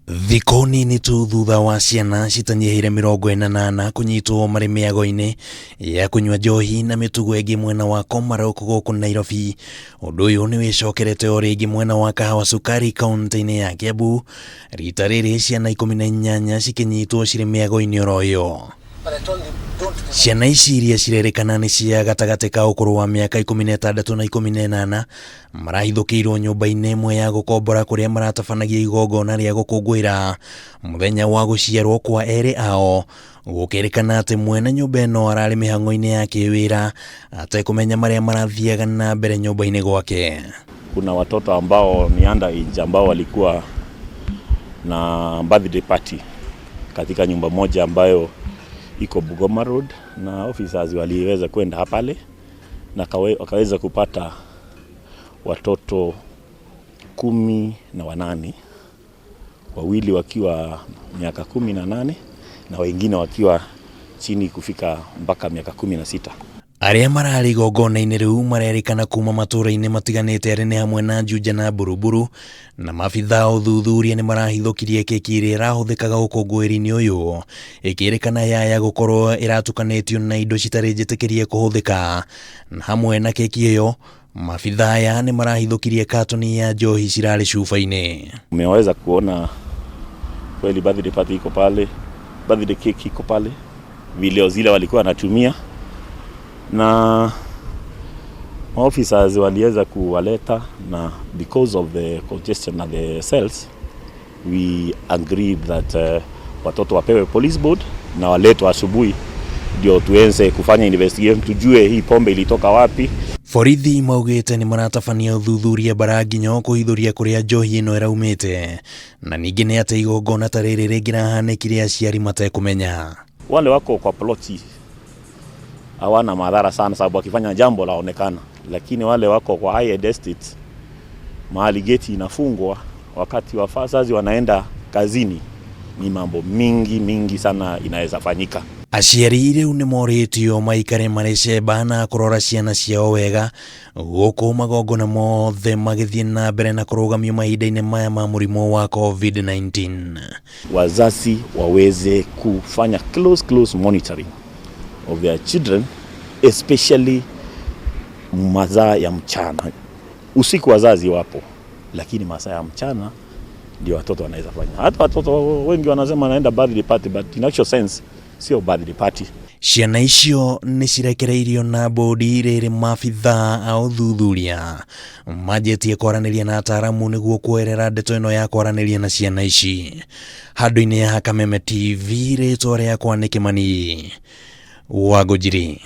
Thiku nini tu thutha wa ciana citanyihire 48 kunyitwo mari miago-ini ya kunyua njohi na mitugo ingi mwena wa Komaroko guku Nairobi. Undu uyu ni wicokerete o ringi mwena wa Kahawa Sukari kaunti-ini ya Kiambu, rita riri ciana 18 cikinyitwo ciri miago-ini oroyo. Ciana ici iria Kurerikana ni cia gatagati ka ukuru wa miaka 16 na 18 marahithukirwo nyumba-ini imwe ya gukombora kuria maratabanagia igongona ria gukungwira muthenya wa guciarwo kwa eri ao. Kurerikana ati mwene nyumba ino arari mihango-ini ya kiwira atakumenya maria kirathiaga nambere nyumba-ini gwake. Kuna watoto ambao ni underage ambao walikuwa na birthday party katika nyumba moja ambayo iko Bugoma Road, na officers waliweza kwenda pale na wakaweza kupata watoto 18, wawili wakiwa miaka 18 na wengine wakiwa chini kufika mpaka miaka 16. Aria marari igongona-ini riu marerikana kuma matura-ini matiganite ari ni hamwe na Juja na Buruburu, na mabitha uthuthuria ni marahithukirie keki iria irahuthikaga ukungwiri-ini uyu, ikirikana yaya gukorwo iratukanitio na indo citari njitikirie kuhuthika. Na hamwe na keki iyo mabitha aya ni marahithukirie katoni ya njohi cirari cuba-ini. Umeweza kuona kweli birthday party iko pale, birthday cake iko pale, video zile walikuwa wanatumia, na officers waliweza kuwaleta, na because of the congestion at the cells we agreed that watoto wapewe police board na waletwe asubuhi ndio tuenze kufanya investigation tujue hii pombe ilitoka wapi. Borithi maugite ni maratabania uthuthuria baranginyo kuhithuria kuria njohi ino iraumite, na ningi ni ati igongona ta riri ringirahanikire aciari matakumenya. Wale wako kwa ploti hawana madhara sana sababu wakifanya jambo laonekana, lakini wale wako kwa high estate mahali geti inafungwa wakati wafazazi wanaenda kazini, ni mambo mingi sana inaweza fanyika. Aciari riu ni moritio maikare mariceba na kurora ciana ciao wega guku magongona mothe magithie na mbere na kurugamio mahinda-ini maya ma murimu wa COVID-19. Wazazi waweze kufanya close monitoring of their children, especially masaa ya mchana. Usiku wazazi wapo, lakini masaa ya mchana ndio watoto wanaweza fanya. Hata watoto wengi wanasema wanaenda birthday party, but in actual sense sio birthday party. Ciana icio ni cirekereirio na bodi riri mabitha a uthuthuria majetie kwaraniria na ataramu niguo kuerera ndeto ino ya kwaraniria na ciana ici. Handu-ini ya Kameme TV ritwa riakwa ni Kimani wa Gujiri.